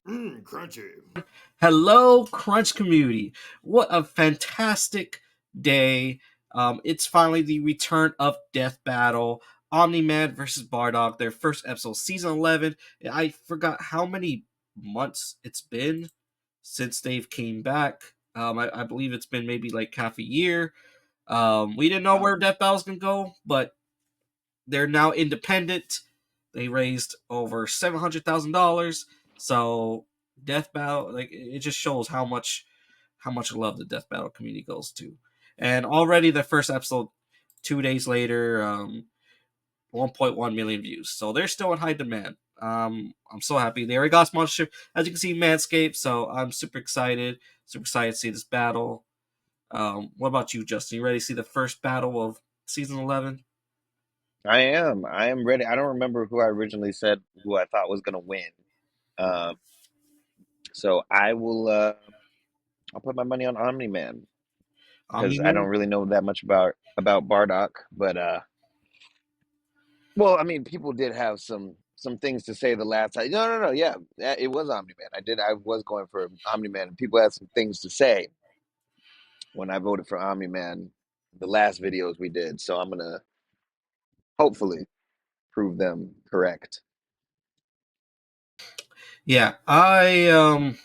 Crunchy. Hello, Crunch community. What a fantastic day. It's finally the return of Death Battle. Omni-Man versus Bardock, their first episode, season 11. I forgot how many months it's been since they've came back. I believe it's been maybe like half a year. We didn't know where Death Battle's going to go, but they're now independent. They raised over $700,000. So Death Battle, like it just shows how much love the Death Battle community goes to. And already the first episode, 2 days later, 1.1 million views. So they're still in high demand. I'm so happy. They already got sponsorship, as you can see, Manscaped. So I'm super excited. Super excited to see this battle. What about you, Justin? You ready to see the first battle of season 11? I am. I am ready. I don't remember who I originally said who I thought was gonna win. So I will. I'll put my money on Omni-Man because I don't really know that much about Bardock, but well, I mean, people did have some things to say the last time. No, yeah, it was Omni-Man. I was going for Omni-Man, and people had some things to say when I voted for Omni-Man. The last videos we did, so I'm gonna hopefully prove them correct. Yeah, I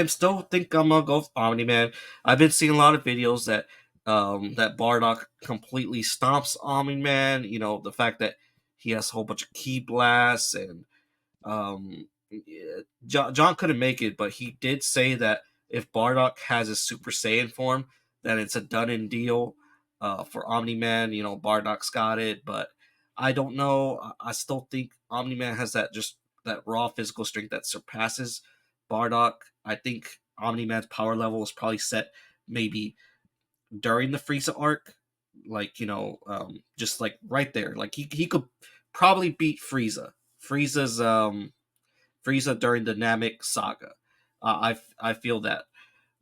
still think I'm gonna go with Omni-Man. I've been seeing a lot of videos that Bardock completely stomps Omni-Man. You know, the fact that he has a whole bunch of key blasts, and yeah, John couldn't make it, but he did say that if Bardock has a Super Saiyan form, then it's a done in deal for Omni-Man. You know, Bardock's got it, but I don't know. I still think Omni-Man has that raw physical strength that surpasses Bardock. I think Omni-Man's power level is probably set maybe during the Frieza arc, like just like right there. Like he could probably beat Frieza during the Namek saga. I feel that,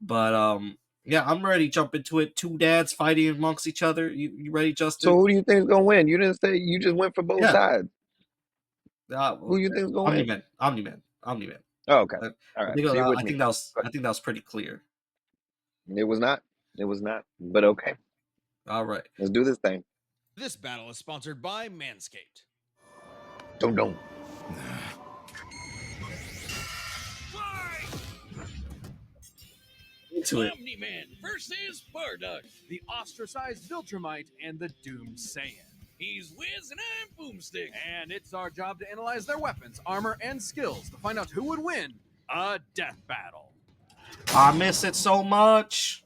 but yeah, I'm ready to jump into it. Two dads fighting amongst each other. You ready, Justin? So who do you think is gonna win? You didn't say. You just went for both sides. Who you think is gonna win? Omni-Man. Oh, okay. All right. I think that was pretty clear. It was not. It was not. But okay. All right. Let's do this thing. This battle is sponsored by Manscaped. Don't. Into it. Omni-Man versus Bardock, the ostracized Viltrumite and the doomed Saiyan. He's Wiz and I'm Boomstick. And it's our job to analyze their weapons, armor, and skills to find out who would win a death battle. I miss it so much.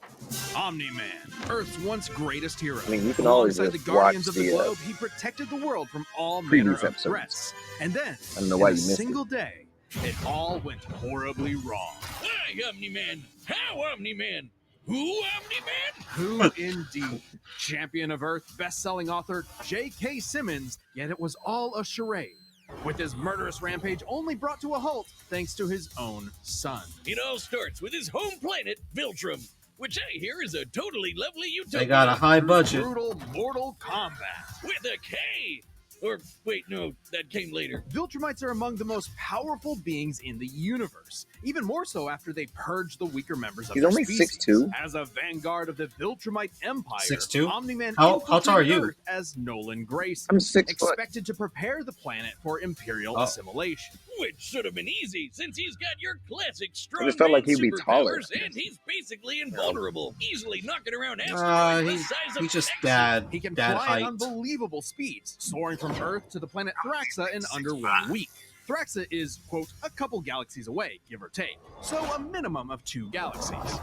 Omni-Man, Earth's once greatest hero. I mean, you can always Alongside the just Guardians watch of the the Globe, he protected the world from all manner of episodes. threats. And then, I don't know why in you a missed single day, it all went horribly wrong. Hi, Omni-Man. How, Omni-Man? Who, Omni-Man? Who indeed? Champion of Earth, best-selling author J.K. Simmons, yet it was all a charade, with his murderous rampage only brought to a halt thanks to his own son. It all starts with his home planet, Viltrum, which I hear is a totally lovely utopia. They got a high budget. Brutal mortal combat. With a K! Or, wait, no, that came later. Viltrumites are among the most powerful beings in the universe, even more so after they purge the weaker members of He's their only species. 6'2". As a vanguard of the Viltrumite Empire, 6'2"? Omni-Man How tall are infiltrated you? Earth as Nolan Grayson, I'm 6 foot. expected to prepare the planet for Imperial assimilation. Which should have been easy, since he's got your classic strong I just felt like he'd be taller. and he's basically invulnerable, easily knocking around asteroids the size of he's just Texas. dad. He can dad fly height. at unbelievable speeds, soaring from Earth to the planet Thraxa in under 1 week. Thraxa is, quote, a couple galaxies away, give or take, so a minimum of 2 galaxies.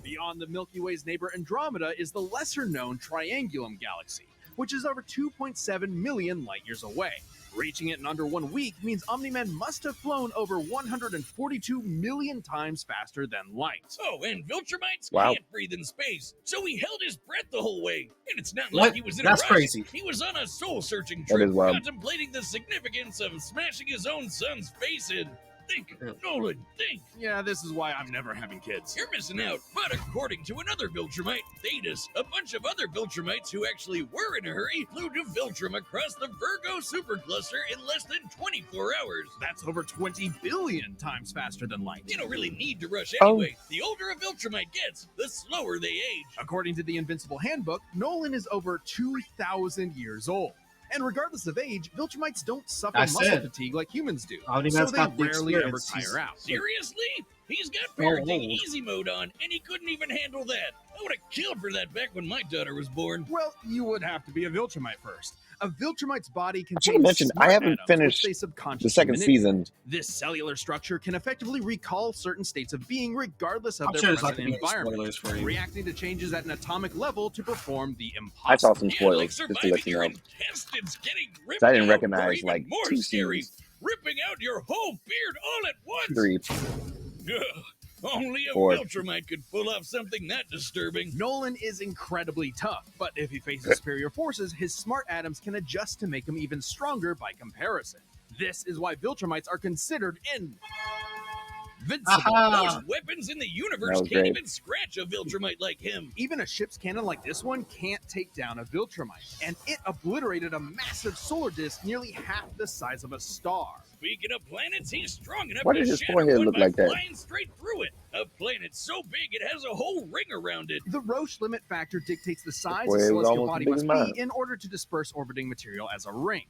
Beyond the Milky Way's neighbor Andromeda is the lesser-known Triangulum galaxy, which is over 2.7 million light-years away. Reaching it in under 1 week means Omni-Man must have flown over 142 million times faster than light. Oh, and Viltrumites Wow. can't breathe in space, so he held his breath the whole way. And it's not What? like he was in That's a rush. crazy. He was on a soul-searching That trip, is wild. contemplating the significance of smashing his own son's face in. Think, Nolan, think. Yeah, this is why I'm never having kids. You're missing out. But according to another Viltrumite, Thetis, a bunch of other Viltrumites who actually were in a hurry flew to Viltrum across the Virgo supercluster in less than 24 hours. That's over 20 billion times faster than light. You don't really need to rush anyway. The older a Viltrumite gets, the slower they age. According to the Invincible Handbook, Nolan is over 2,000 years old. And regardless of age, Viltrumites don't suffer muscle fatigue like humans do, so they rarely ever tire out. Seriously? He's got parenting easy mode on, and he couldn't even handle that. I would have killed for that back when my daughter was born. Well, you would have to be a Viltrumite first. A Viltrumite's body contains I should have mentioned, I haven't finished the second season. This cellular structure can effectively recall certain states of being regardless of their present environment, reacting to changes at an atomic level to perform the impossible. I saw some spoilers, just to let you know. I didn't recognize, like, 2 scenes. Ripping out your whole beard all at once. 3. Only a Viltrumite could pull off something that disturbing. Nolan is incredibly tough, but if he faces superior forces, his smart atoms can adjust to make him even stronger by comparison. This is why Viltrumites are considered invincible. Those weapons in the universe can't even scratch a Viltrumite like him. Even a ship's cannon like this one can't take down a Viltrumite, and it obliterated a massive solar disk nearly half the size of a star. Speaking of planets, he's strong enough Why to does his shatter forehead one look by like that? flying straight through it. A planet so big it has a whole ring around it. The Roche limit factor dictates the size a Well, it was celestial almost body as big must as mine. be in order to disperse orbiting material as a ring.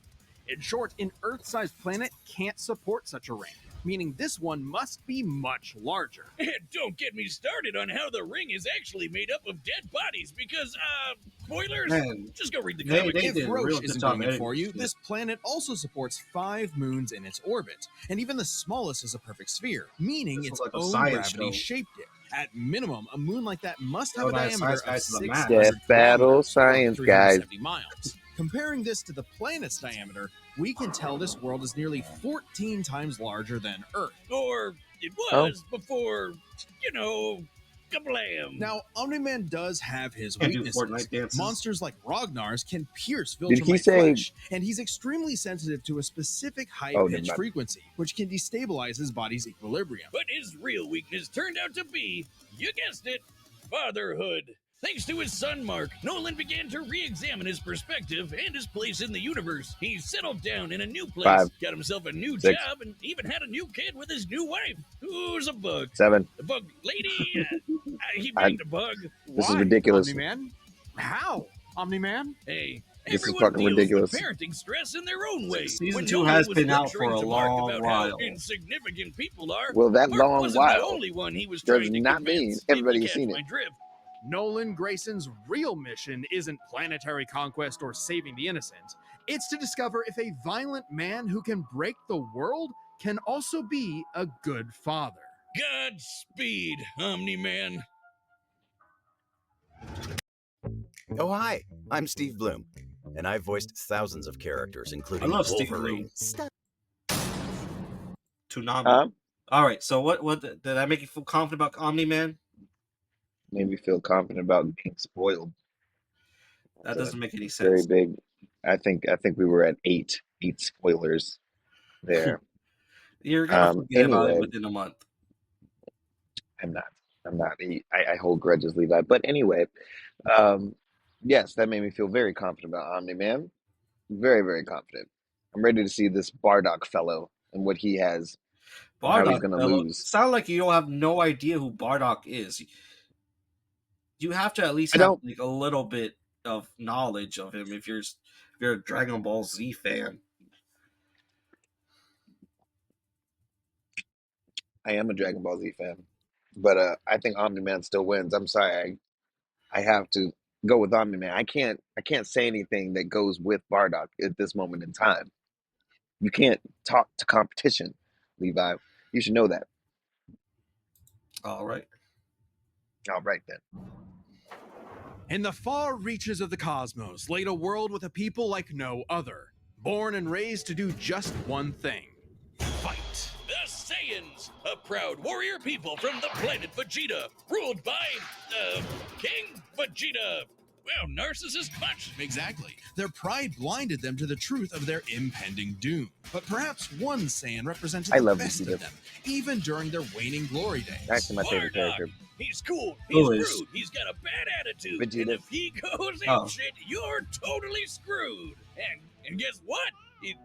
In short, an Earth-sized planet can't support such a ring, meaning this one must be much larger. And don't get me started on how the ring is actually made up of dead bodies because, spoilers? Man, just go read the comic. If Roche isn't doing it for you, this planet also supports 5 moons in its orbit, and even the smallest is a perfect sphere, meaning its like a own science gravity show. shaped it. At minimum, a moon like that must have a nice diameter science of guys to the map. 600 Death battle kilometers, or science, guys. 370 miles. Comparing this to the planet's diameter, we can tell this world is nearly 14 times larger than Earth. Or it was before, kablam. Now, Omni-Man does have his Can't do weaknesses. Fortnite dances. Monsters like Ragnar's can pierce Did he Viltrumite say- flesh, and he's extremely sensitive to a specific never high-pitched mind. frequency, which can destabilize his body's equilibrium. But his real weakness turned out to be, you guessed it, fatherhood. Thanks to his son Mark, Nolan began to re-examine his perspective and his place in the universe. He settled down in a new place, 5, got himself a new 6. job, and even had a new kid with his new wife, who's a bug. 7. The bug lady, he banged a bug. This is Why, ridiculous. Omni-Man? How, Omni-Man? Hey, This is everyone fucking deals ridiculous. with parenting stress in their own way. Season When 2 Nolan has was been out lecturing for a to Mark long about while. how insignificant people are, Well, that Mark long wasn't while the only one he was does trying to not mean convince. everybody If you has seen catch it. my drift. Nolan Grayson's real mission isn't planetary conquest or saving the innocent. It's to discover if a violent man who can break the world can also be a good father. Godspeed, Omni-Man. Oh, hi. I'm Steve Bloom, and I've voiced thousands of characters, including I love Steve Wolverine. Toonami. All right, so what did that make you feel confident about Omni-Man? Made me feel confident about being spoiled. That doesn't make any Very sense. big. I think we were at 8 spoilers there. You're gonna forget about it anyway. within a month. I'm not. I hold grudges, Levi. But anyway, yes, that made me feel very confident about Omni-Man. Very, very confident. I'm ready to see this Bardock fellow and what he has. And how he's Bardock, gonna fellow, lose. sound like you don't have no idea who Bardock is. You have to at least I have don't. like a little bit of knowledge of him if you're a Dragon Ball Z fan. I am a Dragon Ball Z fan, but I think Omni-Man still wins. I'm sorry, I have to go with Omni-Man. I can't say anything that goes with Bardock at this moment in time. You can't talk to competition, Levi. You should know that. All right. All right then. In the far reaches of the cosmos laid a world with a people like no other, born and raised to do just one thing: fight. The Saiyans, a proud warrior people from the planet Vegeta, ruled by, King Vegeta. Well, narcissist punch. Exactly. Their pride blinded them to the truth of their impending doom. But perhaps one Saiyan represented I the love best Vegeta. of them, even during their waning glory days. Actually, my favorite Bardock. character. He's cool. Who He's is? rude. He's got a bad attitude. Vegeta. And if he goes Oh. shit, you're totally screwed. And guess what? He's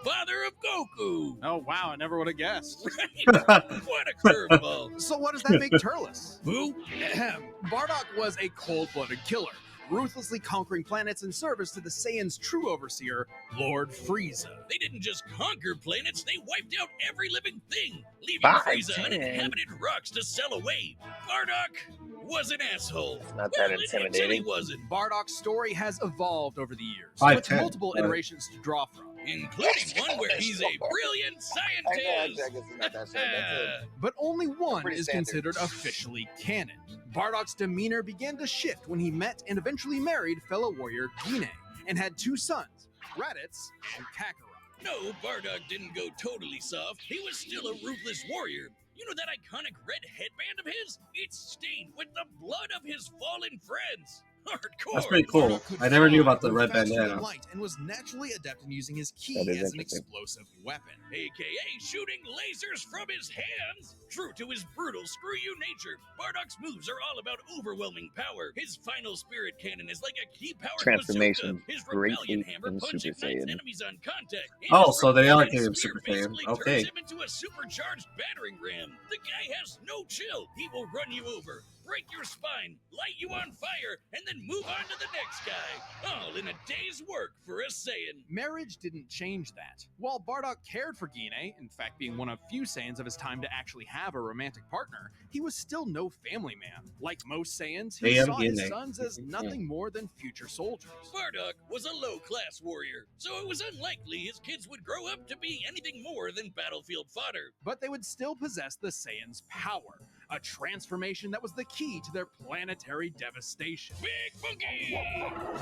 father of Goku. Oh, wow, I never would have guessed. Right? What a curveball. So what does that make Turles? Who? Ahem. Bardock was a cold-blooded killer, ruthlessly conquering planets in service to the Saiyans' true overseer, Lord Frieza. They didn't just conquer planets, they wiped out every living thing, leaving 5'10". Frieza uninhabited rocks to sell away. Bardock was an asshole. Not Well, that until he intimidating. wasn't, Bardock's story has evolved over the years, 5'10", with multiple right. iterations to draw from. including one where he's a brilliant I guess scientist. it's not that short. That's it. But only one Pretty is standard. considered officially canon. Bardock's demeanor began to shift when he met and eventually married fellow warrior Guinea, and had two sons, Raditz and Kakarot. No, Bardock didn't go totally soft. He was still a ruthless warrior. You know that iconic red headband of his? It's stained with the blood of his fallen friends. Hardcore. That's pretty cool. Bardock could I never knew fly, about the move red faster than bandana. light, and was naturally adept in using his ki That is as an interesting. explosive weapon. AKA shooting lasers from his hands. True to his brutal screw you nature, Bardock's moves are all about overwhelming power. His final spirit cannon is like a key powered Transformation, bazooka. His great rebellion feat hammer in punch Super ignites Saiyan. enemies on contact. And Oh, his so they are rebellion giving him spear Super Saiyan. basically Okay. turns him into a supercharged battering ram. The guy has no chill. He will run you over, break your spine, light you on fire, and then move on to the next guy. All in a day's work for a Saiyan. Marriage didn't change that. While Bardock cared for Guinea, in fact being one of few Saiyans of his time to actually have a romantic partner, he was still no family man. Like most Saiyans, he Damn saw his Guinea. sons as nothing more than future soldiers. Bardock was a low-class warrior, so it was unlikely his kids would grow up to be anything more than battlefield fodder. But they would still possess the Saiyans' power, a transformation that was the key to their planetary devastation. Big Monkey!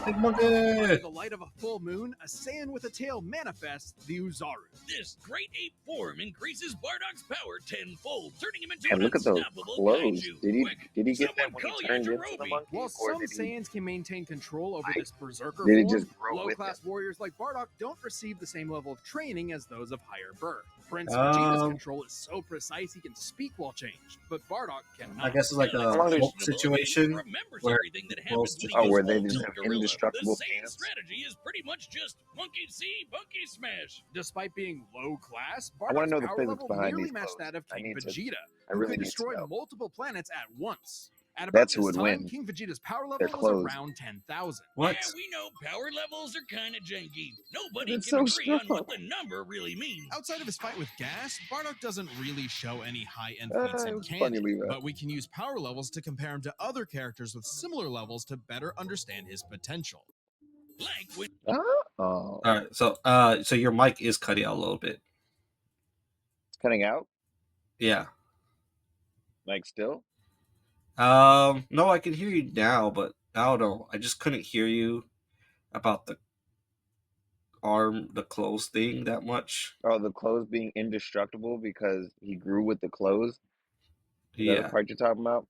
Big monkey! Under the light of a full moon, a Saiyan with a tail manifests the Uzaru. This great ape form increases Bardock's power tenfold, turning him into And an look at those unstoppable clothes. kaiju. Did he Quick, get that someone when call he turned into Yajirobe. the monkey? While Or some did he, Saiyans can maintain control over Like, this berserker did it form, just grow with low-class him? warriors like Bardock don't receive the same level of training as those of higher birth. Prince Vegeta's control is so precise he can speak while changed, but Bardock cannot. I guess it's like a long as- Hulk situation Remembers where everything that happens when he Oh, goes where they full just tilt have gorilla. indestructible The Saiyan pants? strategy is pretty much just monkey see, monkey smash. Despite being low class, I wanna Bardock's know the power physics level behind nearly these matched clothes. that of I King need to- Vegeta, I who really could need to destroy know. multiple planets at once. At about That's who this would time, win. King Vegeta's power level Their was clothes. around 10,000. What? Yeah, we know power levels are kind of janky. Nobody It's can so agree on what strong. the number really means. Outside of his fight with Gas, Bardock doesn't really show any high-end feats It in was funny, canon, Levi. but we can use power levels to compare him to other characters with similar levels to better understand his potential. Like when Oh, All right, so so your mic is cutting out a little bit. it's cutting out? Yeah. Like still? No, I can hear you now, but I don't know. I just couldn't hear you about the clothes thing that much. Oh, the clothes being indestructible because he grew with the clothes? Is that Yeah, the part you're talking about?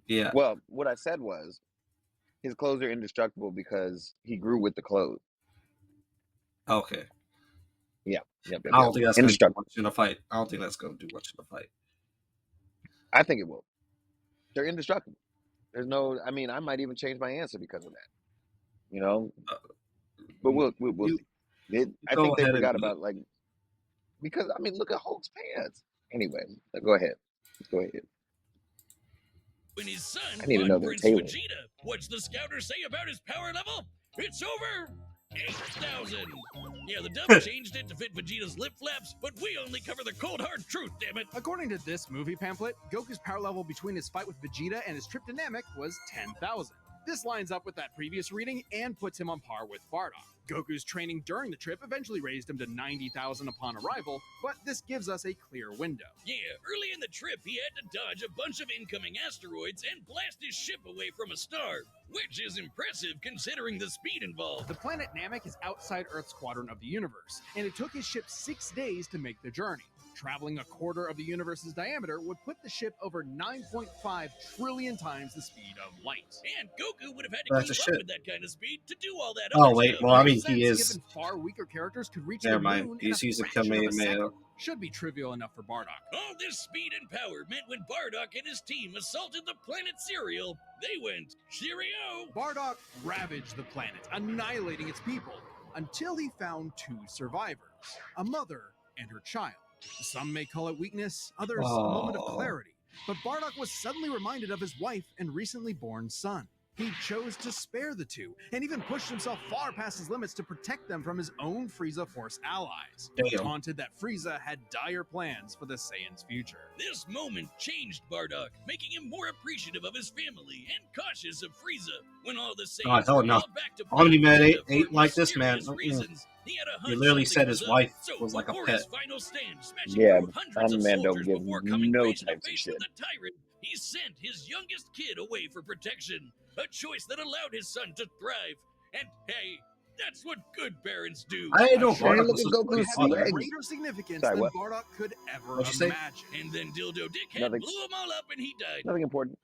yeah. Well, what I said was his clothes are indestructible because he grew with the clothes. Okay. Yep, I don't think that's going to do indestructible. much in a fight. I don't think that's going to do much in a fight. I think it will. They're indestructible. There's no. I mean, I might even change my answer because of that. You know, but we'll You- see. I go think they ahead and forgot do it. about because I mean, look at Hulk's pants. Anyway, go ahead. Go ahead. his son I need to fought know their Prince tailor. Vegeta. What's the scouter say about his power level? It's over 8,000. Yeah, the dub changed it to fit Vegeta's lip flaps, but we only cover the cold hard truth, damn it. According to this movie pamphlet, Goku's power level between his fight with Vegeta and his trip to Namek was 10,000. This lines up with that previous reading and puts him on par with Bardock. Goku's training during the trip eventually raised him to 90,000 upon arrival, but this gives us a clear window. Yeah, early in the trip, he had to dodge a bunch of incoming asteroids and blast his ship away from a star, which is impressive considering the speed involved. The planet Namek is outside Earth's quadrant of the universe, and it took his ship 6 days to make the journey. traveling a quarter of the universe's diameter would put the ship over 9.5 trillion times the speed of light. And Goku would have had to That's a keep up shit. with that kind of speed to do all that Oh other wait, stuff. well I mean Makes he sense, is. given far weaker characters could reach Never the mind. moon He's in a using fraction of a Kamehameha. second. Should be trivial enough for Bardock. All this speed and power meant when Bardock and his team assaulted the planet Cereal, they went, cheerio! Bardock ravaged the planet, annihilating its people, until he found two survivors, a mother and her child. Some may call it weakness, others a moment of clarity. But Bardock was suddenly reminded of his wife and recently born son. He chose to spare the two, and even pushed himself far past his limits to protect them from his own Frieza Force allies. Damn. Taunted that Frieza had dire plans for the Saiyans' future. This moment changed Bardock, making him more appreciative of his family and cautious of Frieza. When all the Saiyans hell were no. called back to Omni-Man Planet ain't Vegeta for like this, man. mysterious reasons, he had a He hunch literally something said his was wife up. So was like a before pet. his final stand, smashing Yeah, through hundreds of Omni-Man don't soldiers give before coming no face to types of face shit. with the tyrant, he sent his youngest kid away for protection. A choice that allowed his son to thrive. And hey, that's what good parents do. I didn't know A Bardock look was at such a Goku's great had father. legs. greater significance Sorry, than what? Bardock could ever What'd you say? imagine. And then Dildo Dickhead Nothing. blew them all up and he died. Nothing important.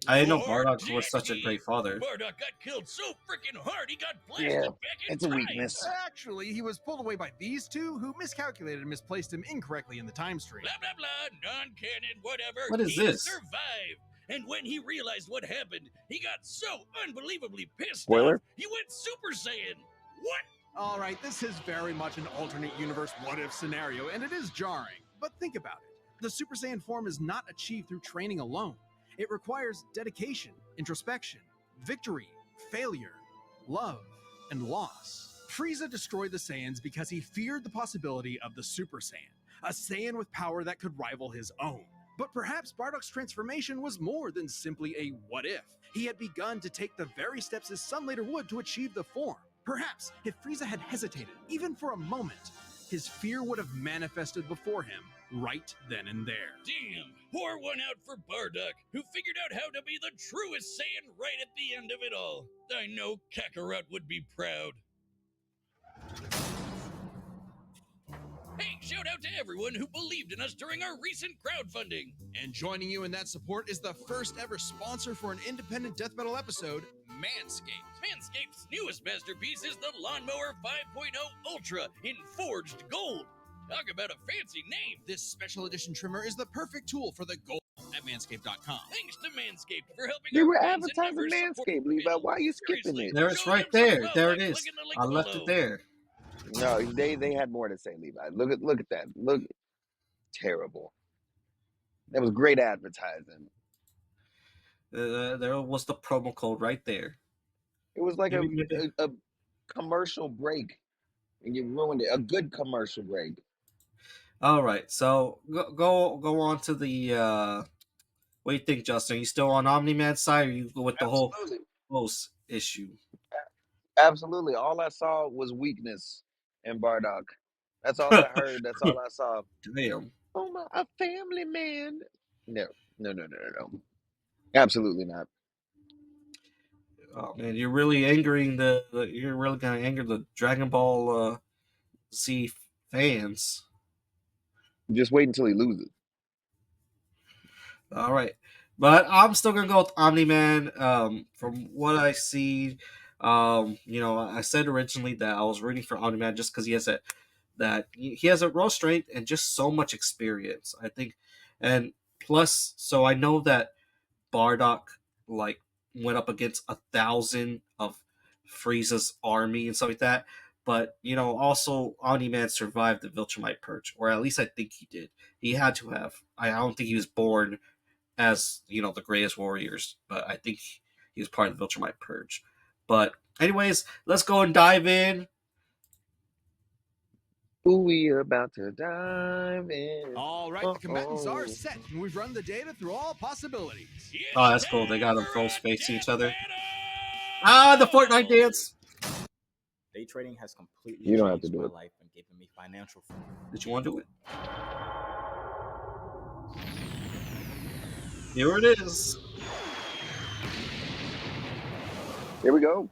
I didn't know Or Bardock did was such a he? great father. Bardock got killed so freaking hard he got blasted Yeah, back in it's a time. weakness. Actually, he was pulled away by these two, who miscalculated and misplaced him incorrectly in the time stream. Blah blah blah, non-canon, whatever. What is he this? survived. And when he realized what happened, he got so unbelievably pissed Spoiler? off, he went Super Saiyan. What? All right, this is very much an alternate universe what-if scenario, and it is jarring. But think about it. The Super Saiyan form is not achieved through training alone. It requires dedication, introspection, victory, failure, love, and loss. Frieza destroyed the Saiyans because he feared the possibility of the Super Saiyan, a Saiyan with power that could rival his own. But perhaps Bardock's transformation was more than simply a what-if. He had begun to take the very steps his son later would to achieve the form. Perhaps if Frieza had hesitated, even for a moment, his fear would have manifested before him, right then and there. Damn, pour one out for Bardock, who figured out how to be the truest Saiyan right at the end of it all. I know Kakarot would be proud. Hey, shout out to everyone who believed in us during our recent crowdfunding. And joining you in that support is the first ever sponsor for an independent death metal episode, Manscaped. Manscaped's newest masterpiece is the Lawnmower 5.0 Ultra in forged gold. Talk about a fancy name. This special edition trimmer is the perfect tool for the goal at manscaped.com. Thanks to Manscaped for helping They our were fans and advertising members support Manscaped, Levi. Why are you skipping Seriously, it? There it's show right them some there. love There by it is. clicking the link I left below. it there. No, they had more to say, Levi. Look at that. Look, terrible. That was great advertising. There was the promo code right there. It was like Maybe. a commercial break, and you ruined it. A good commercial break. All right, so go on to the. What do you think, Justin? Are you still on Omni-Man's side, or you go with the whole Absolutely. host issue? Absolutely. All I saw was weakness in Bardock. That's all I heard. That's all I saw. Damn. Oh my, a family man. No. Absolutely not. Oh man, you're really angering you're really gonna anger the Dragon Ball Z fans. Just wait until he loses. All right, but I'm still gonna go with Omni-Man. From what I see, I said originally that I was rooting for Omni-Man just because he has a raw strength and just so much experience. I think, and plus, so I know that Bardock like went up against 1,000 of Frieza's army and stuff like that. But also Omni-Man survived the Viltrumite purge, or at least I think he did. He had to have. I don't think he was born as the greatest warriors, but I think he was part of the Viltrumite purge. But anyways, let's go and dive in. Ooh, we about to dive in. All right, the combatants are set, and we've run the data through all possibilities. Oh, that's cool. They got them both facing each other. Battle! The Fortnite dance. Day trading has completely You don't have changed to do my it. life and given me financial freedom. Did you want to do it? Here it is. Here we go.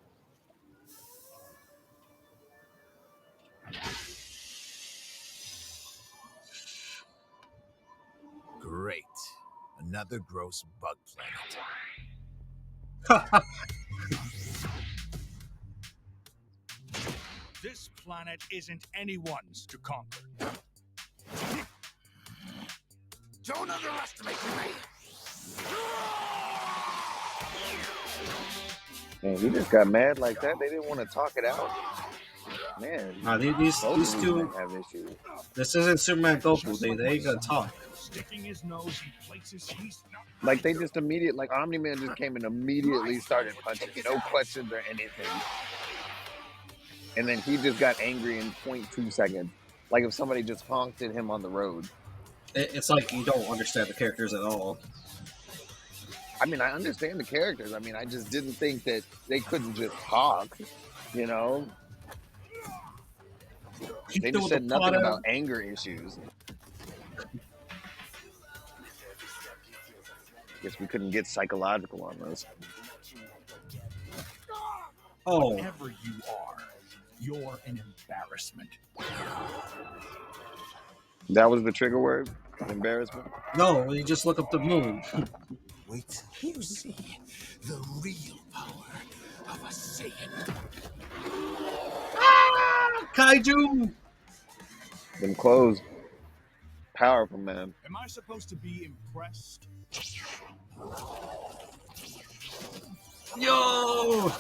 another gross bug planet. This planet isn't anyone's to conquer. Don't underestimate me! Man, he just got mad like that. They didn't want to talk it out. Man, these two have issues. This isn't Superman Goku. They ain't gonna talk. Sticking his nose in places he's not. Like they just like Omni-Man just came and immediately started punching, no questions or anything. And then he just got angry in 0.2 seconds. Like if somebody just honked at him on the road. It's like you don't understand the characters at all. I mean, I understand the characters. I mean, I just didn't think that they couldn't just talk, you know? They just said nothing about anger issues. Guess we couldn't get psychological on this. Oh. Whatever you are, you're an embarrassment. That was the trigger word? Embarrassment? No, you just look up the moon. Wait till you see the real power of a Saiyan. Ah, Kaiju! Them clothes. Powerful, man. Am I supposed to be impressed? Yo!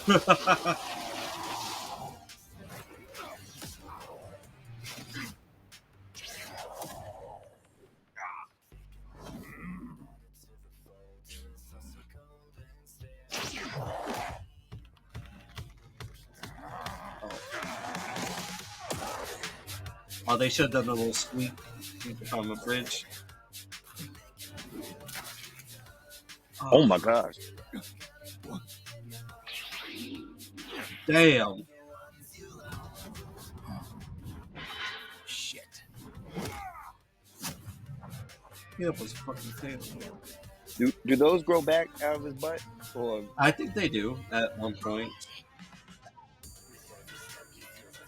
Oh, they should have done a little squeak from the bridge. Oh my gosh. Damn. Shit. Yeah, it was fucking tail. Do those grow back out of his butt? Or I think they do at one point.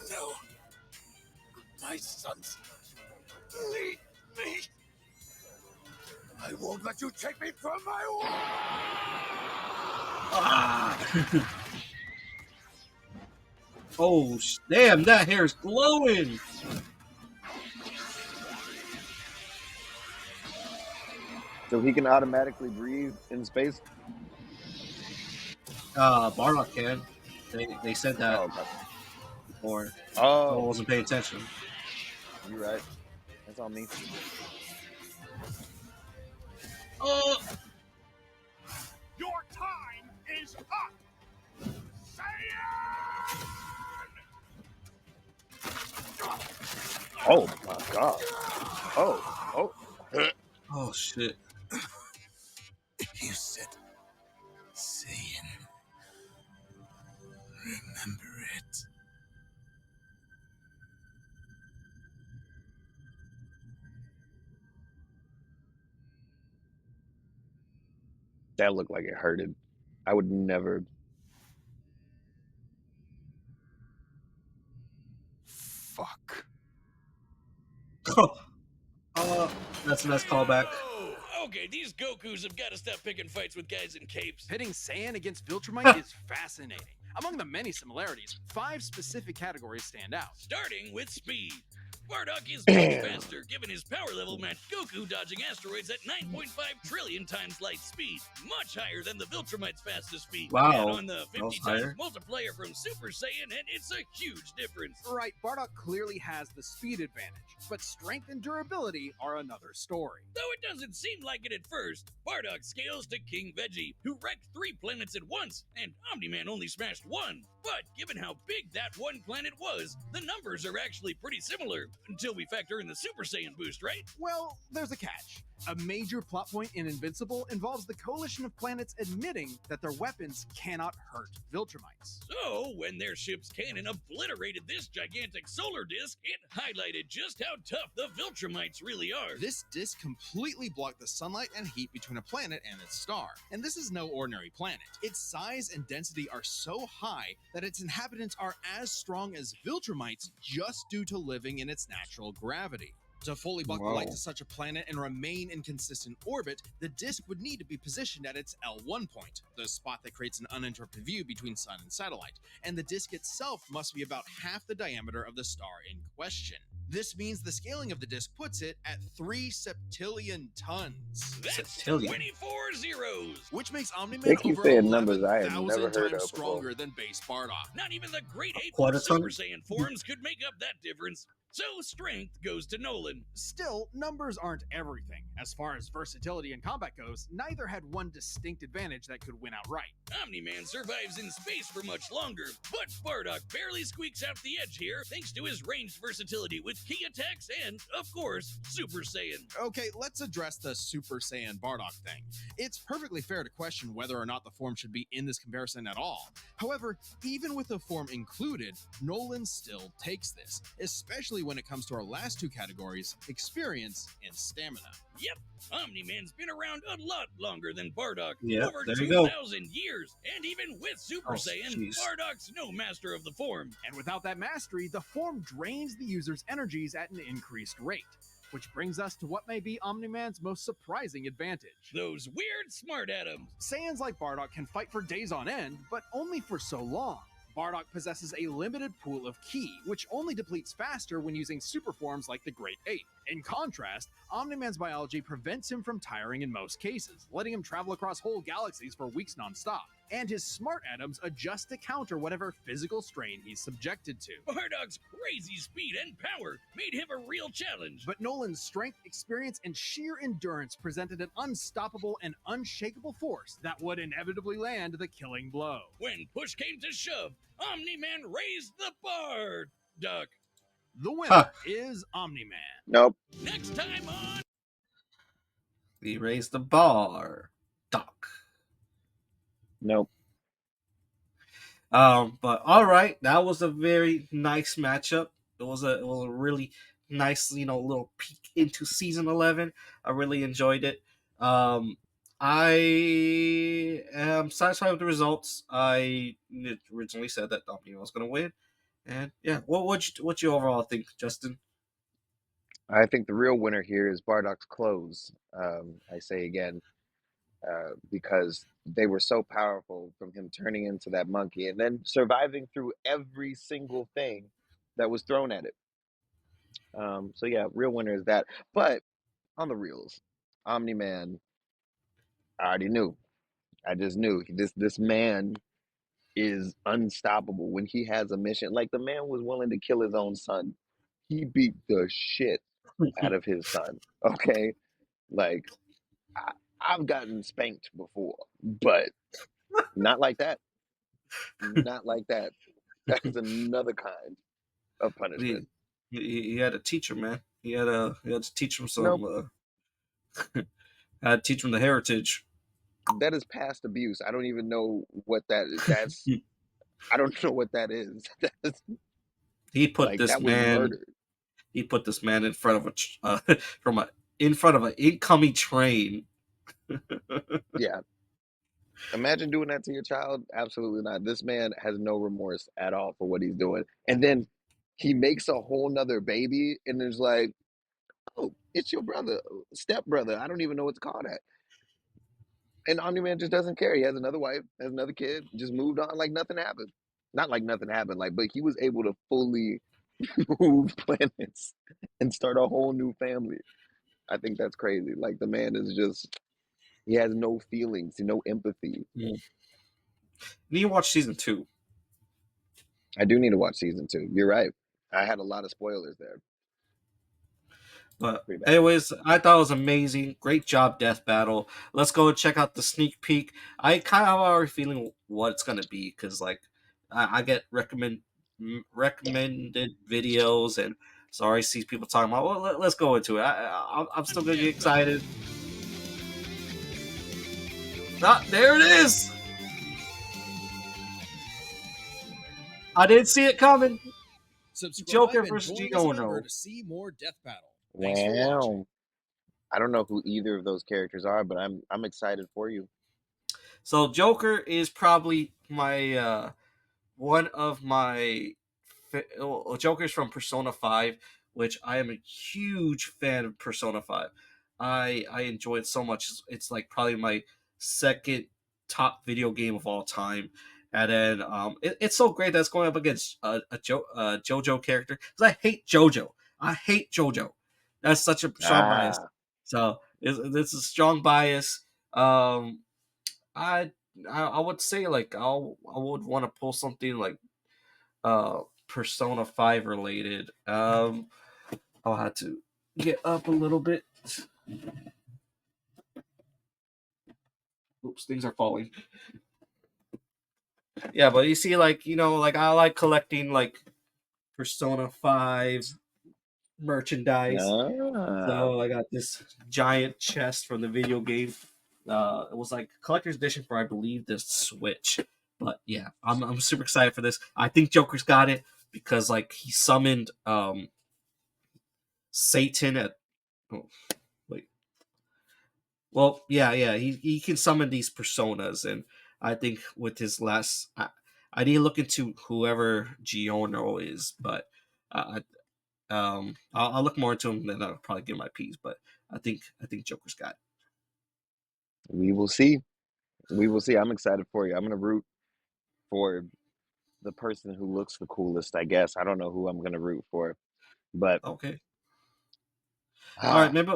No. My sons. Leave me. I won't let you take me from my womb. Ah. Oh, damn, that hair is glowing. so he can automatically breathe in space? Bardock can. They said that before. I wasn't paying attention. You're right. That's on me. Your time is up! Saiyan! Oh my god. Oh. Oh shit. You said Saiyan. Remember it. That looked like it hurted. I would never. Fuck. That's a nice callback. Oh, okay, these Gokus have got to stop picking fights with guys in capes. Pitting Saiyan against Viltrumite is fascinating. Among the many similarities, 5 specific categories stand out. Starting with speed. Bardock is much faster, given his power level matched Goku dodging asteroids at 9.5 trillion times light speed, much higher than the Viltrumite's fastest speed. Wow, Add on the 50 that was times higher. multiplier from Super Saiyan, and it's a huge difference. Right, Bardock clearly has the speed advantage, but strength and durability are another story. Though it doesn't seem like it at first, Bardock scales to King Veggie, who wrecked 3 planets at once, and Omni-Man only smashed 1. But given how big that one planet was, the numbers are actually pretty similar, until we factor in the Super Saiyan boost, right? Well, there's a catch. A major plot point in Invincible involves the coalition of planets admitting that their weapons cannot hurt Viltrumites. So, when their ship's cannon obliterated this gigantic solar disk, it highlighted just how tough the Viltrumites really are. This disk completely blocked the sunlight and heat between a planet and its star. And this is no ordinary planet. Its size and density are so high that its inhabitants are as strong as Viltrumites just due to living in its natural gravity. To fully block the light to such a planet and remain in consistent orbit, the disk would need to be positioned at its L1 point, the spot that creates an uninterrupted view between sun and satellite, and the disk itself must be about half the diameter of the star in question. This means the scaling of the disk puts it at 3 septillion tons. That's Septillion. 24 zeros. Which makes Omni-Man They keep over saying numbers I have 11,000 never heard times of before. stronger than base Bardock. Not even the great ape Quarter of Super ton? Saiyan forms could make up that difference. So strength goes to Nolan. Still, numbers aren't everything. As far as versatility in combat goes, neither had one distinct advantage that could win outright. Omni-Man survives in space for much longer, but Bardock barely squeaks out the edge here thanks to his ranged versatility with key attacks and, of course, Super Saiyan. Okay, let's address the Super Saiyan Bardock thing. It's perfectly fair to question whether or not the form should be in this comparison at all. However, even with the form included, Nolan still takes this, especially when it comes to our last two categories, experience and stamina. Yep, Omni-Man's been around a lot longer than Bardock, Yeah, over there you go. 2,000 years, and even with Super Oh, Saiyan, jeez. Bardock's no master of the form. And without that mastery, the form drains the user's energies at an increased rate. Which brings us to what may be Omni-Man's most surprising advantage. Those weird smart atoms. Saiyans like Bardock can fight for days on end, but only for so long. Bardock possesses a limited pool of ki, which only depletes faster when using super forms like the Great Ape. In contrast, Omni-Man's biology prevents him from tiring in most cases, letting him travel across whole galaxies for weeks nonstop. And his smart atoms adjust to counter whatever physical strain he's subjected to. Bardock's crazy speed and power made him a real challenge. But Nolan's strength, experience, and sheer endurance presented an unstoppable and unshakable force that would inevitably land the killing blow. When push came to shove, Omni-Man raised the Bardock. The winner is Omni-Man. Nope. Next time on He raised the bar. Doc. Nope. But all right, that was a very nice matchup. It was a really nice, little peek into season 11. I really enjoyed it. I am satisfied with the results. I originally said that Omni was going to win, and yeah, what you overall think, Justin? I think the real winner here is Bardock's clothes. I say again, because they were so powerful from him turning into that monkey and then surviving through every single thing that was thrown at it. So yeah, real winner is that. But on the reels, Omni-Man, I already knew. I just knew this man is unstoppable when he has a mission. Like, the man was willing to kill his own son. He beat the shit out of his son. Okay, like I've gotten spanked before, but not like that. Not like that. That's another kind of punishment. He had to teach him, man. He had to teach him some. Nope. Had to teach him the heritage. That is past abuse. I don't even know what that is. That's I don't know what that is. He put like, this that was man. murder. He put this man in front of in front of an incoming train. Yeah. Imagine doing that to your child. Absolutely not. This man has no remorse at all for what he's doing. And then he makes a whole nother baby and is like, oh, it's your brother, stepbrother. I don't even know what to call that. And Omni-Man just doesn't care. He has another wife, has another kid, just moved on like nothing happened. Not like nothing happened, like, but he was able to fully move planets and start a whole new family. I think that's crazy. Like, the man is just, he has no feelings, no empathy. You need to watch season 2. I do need to watch season 2. You're right. I had a lot of spoilers there. But anyways, I thought it was amazing. Great job, Death Battle. Let's go and check out the sneak peek. I kind of have already feeling what it's gonna be because like I get recommended videos, and so I already see people talking about. Well, let's go into it. I'm still gonna get excited. There it is. I didn't see it coming. Subscribe Joker and versus join Gino us forever No. to see more Death Battle. Thanks for watching. Wow. I don't know who either of those characters are, but I'm excited for you. So Joker is probably my one of my Joker's from Persona 5, which I am a huge fan of Persona 5. I enjoy it so much. It's like probably my second top video game of all time. And then it's so great that it's going up against a JoJo character, because I hate JoJo. I hate JoJo. That's such a strong bias. So it's a strong bias. I I would say like I would want to pull something like Persona 5 related. I'll have to get up a little bit. Oops, things are falling. Yeah, but you see, like, like I like collecting like Persona 5 merchandise. So I got this giant chest from the video game. It was like collector's edition for, I believe, the Switch. But yeah, I'm super excited for this. I think Joker's got it because like he summoned Satan at wait. Well, yeah, he can summon these personas, and I think with his last, I need to look into whoever Giorno is, but I'll look more into him, then I'll probably give my piece. But I think Joker's got it. We will see. We will see. I'm excited for you. I'm gonna root for the person who looks the coolest, I guess. I don't know who I'm gonna root for, but Okay. All right, maybe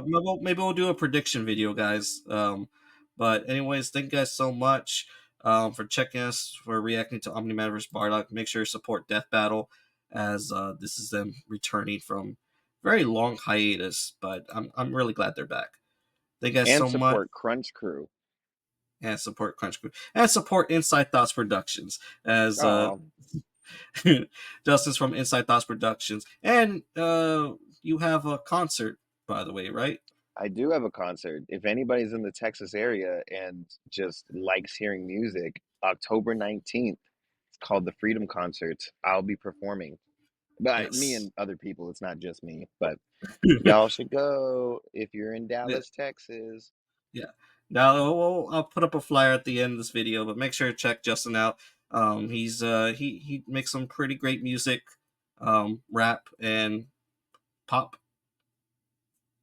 we'll do a prediction video, guys. But anyways, thank you guys so much for checking us, for reacting to Omni-Man vs. Bardock. Make sure to support Death Battle, as this is them returning from very long hiatus. But I'm really glad they're back. Thank you guys so much. And support Crunch Crew. And support Crunch Crew. And support Inside Thoughts Productions, as Justin's from Inside Thoughts Productions. And you have a concert, by the way, right? I do have a concert. If anybody's in the Texas area and just likes hearing music, October 19th, it's called the Freedom Concert. I'll be performing. But me and other people, it's not just me. But y'all should go if you're in Dallas, Texas. Yeah. Now I'll put up a flyer at the end of this video, but make sure to check Justin out. He's he makes some pretty great music, rap and pop.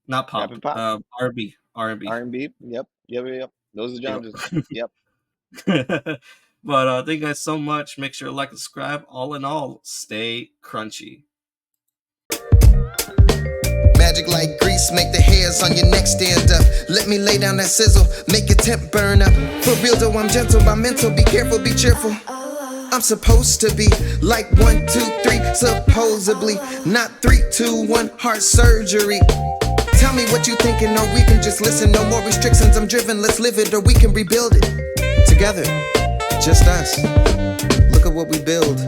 Not pop. R&B. R&B. Yep. Those are genres. Yep. But thank you guys so much. Make sure to like and subscribe. All in all, stay crunchy. Magic like grease, make the hairs on your neck stand up. Let me lay down that sizzle, make your temp burn up. For real though, I'm gentle by mental, be careful, be cheerful. I'm supposed to be like 1, 2, 3, supposedly. Not 3, 2, 1, heart surgery. Tell me what you thinking, or we can just listen. No more restrictions, I'm driven, let's live it, or we can rebuild it. Together, just us. Look at what we build.